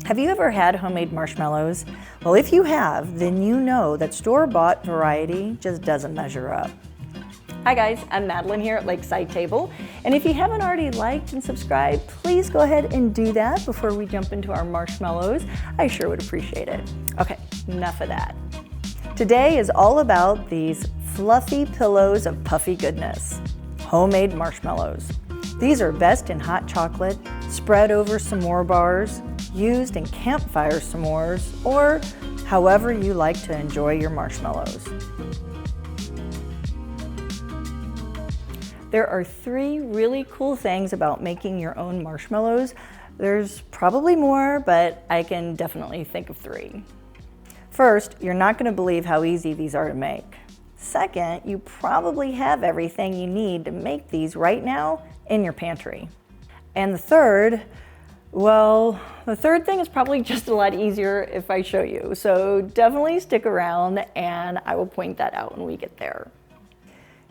Have you ever had homemade marshmallows? Well, if you have, then you know that store-bought variety just doesn't measure up. Hi guys, I'm Madeline here at Lakeside Table, and if you haven't already liked and subscribed, please go ahead and do that before we jump into our marshmallows. I sure would appreciate it. Okay, enough of that. Today is all about these fluffy pillows of puffy goodness, homemade marshmallows. These are best in hot chocolate, spread over s'more bars, used in campfire s'mores, or however you like to enjoy your marshmallows. There are 3 really cool things about making your own marshmallows. There's probably more, but I can definitely think of 3. First, you're not going to believe how easy these are to make. Second, you probably have everything you need to make these right now in your pantry. And the third, well, the third thing is probably just a lot easier if I show you. So definitely stick around and I will point that out when we get there.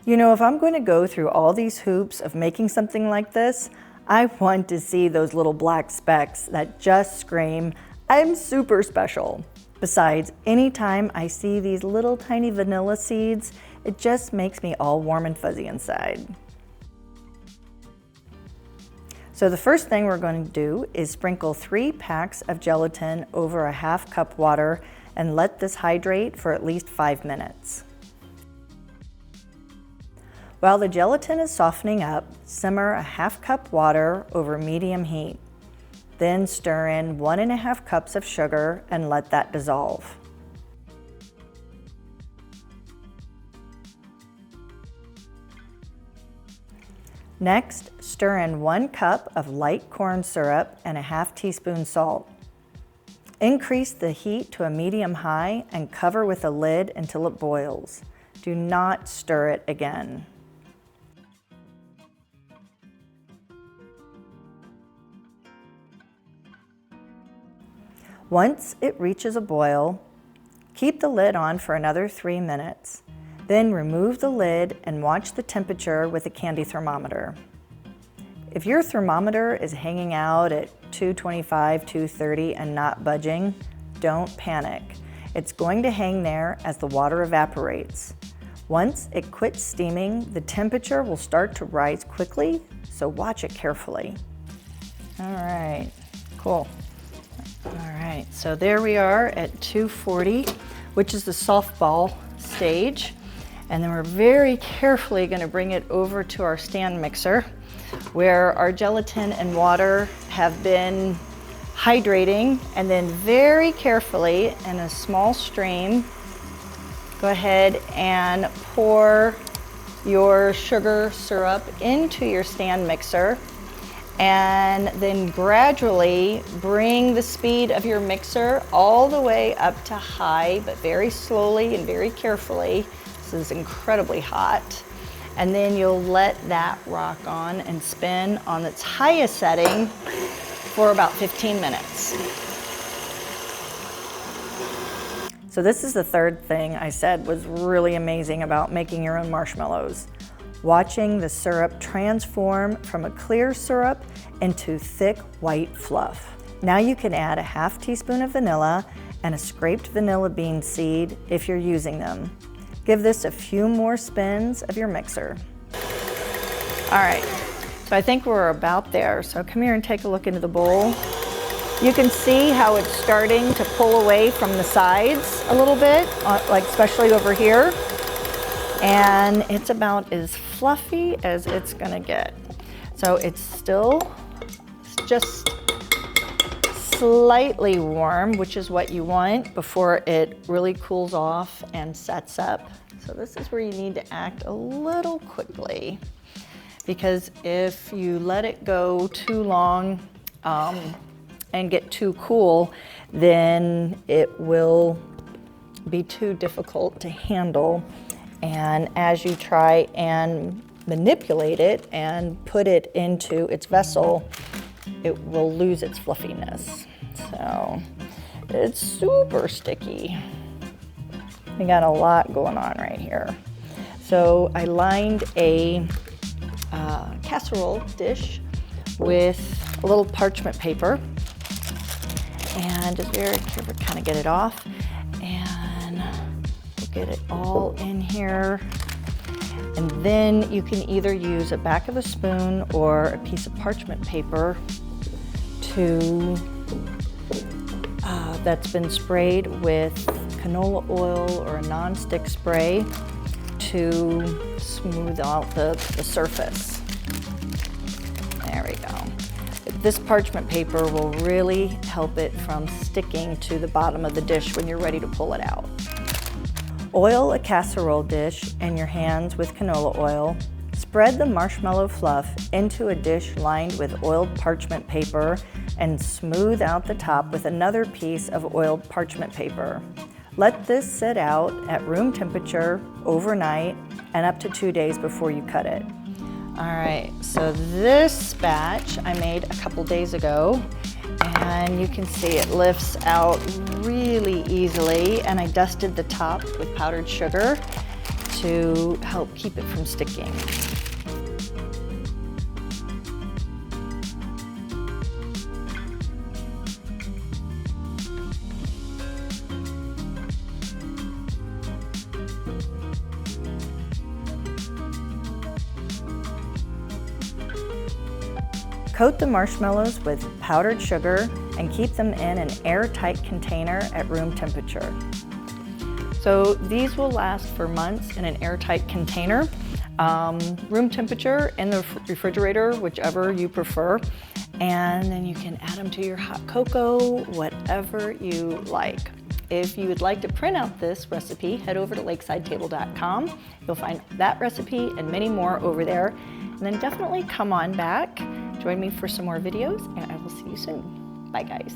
You know, if I'm going to go through all these hoops of making something like this, I want to see those little black specks that just scream, I'm super special. Besides, anytime I see these little tiny vanilla seeds, it just makes me all warm and fuzzy inside. So the first thing we're going to do is sprinkle 3 packs of gelatin over a ½ cup water and let this hydrate for at least 5 minutes. While the gelatin is softening up, simmer a ½ cup water over medium heat. Then stir in 1½ cups of sugar and let that dissolve. Next, stir in 1 cup of light corn syrup and a ½ teaspoon salt. Increase the heat to a medium-high and cover with a lid until it boils. Do not stir it again. Once it reaches a boil, keep the lid on for another 3 minutes. Then remove the lid and watch the temperature with a candy thermometer. If your thermometer is hanging out at 225, 230 and not budging, don't panic. It's going to hang there as the water evaporates. Once it quits steaming, the temperature will start to rise quickly, so watch it carefully. All right, cool. All right, so there we are at 240, which is the softball stage. And then we're very carefully going to bring it over to our stand mixer where our gelatin and water have been hydrating, and then very carefully in a small stream, go ahead and pour your sugar syrup into your stand mixer, and then gradually bring the speed of your mixer all the way up to high, but very slowly and very carefully. This is incredibly hot. And then you'll let that rock on and spin on its highest setting for about 15 minutes. So this is the third thing I said was really amazing about making your own marshmallows. Watching the syrup transform from a clear syrup into thick white fluff. Now you can add a ½ teaspoon of vanilla and a scraped vanilla bean seed if you're using them. Give this a few more spins of your mixer. All right, so I think we're about there. So come here and take a look into the bowl. You can see how it's starting to pull away from the sides a little bit, like especially over here. And it's about as fluffy as it's gonna get. So it's still just slightly warm, which is what you want before it really cools off and sets up. So this is where you need to act a little quickly, because if you let it go too long and get too cool, then it will be too difficult to handle. And as you try and manipulate it and put it into its vessel, it will lose its fluffiness. So it's super sticky. We got a lot going on right here. So I lined a casserole dish with a little parchment paper, and just very careful, kind of get it off, and we'll get it all in here. And then you can either use a back of a spoon or a piece of parchment paper that's been sprayed with canola oil or a non-stick spray to smooth out the surface. There we go. This parchment paper will really help it from sticking to the bottom of the dish when you're ready to pull it out. Oil a casserole dish in your hands with canola oil. Spread the marshmallow fluff into a dish lined with oiled parchment paper and smooth out the top with another piece of oiled parchment paper. Let this sit out at room temperature overnight and up to 2 days before you cut it. All right, so this batch I made a couple days ago, and you can see it lifts out really easily, and I dusted the top with powdered sugar to help keep it from sticking. Coat the marshmallows with powdered sugar and keep them in an airtight container at room temperature. So these will last for months in an airtight container, room temperature in the refrigerator, whichever you prefer, and then you can add them to your hot cocoa, whatever you like. If you would like to print out this recipe, head over to lakesidetable.com. You'll find that recipe and many more over there. And then definitely come on back, join me for some more videos, and I will see you soon. Bye, guys.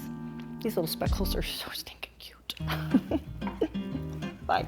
These little speckles are so stinking cute. Bye.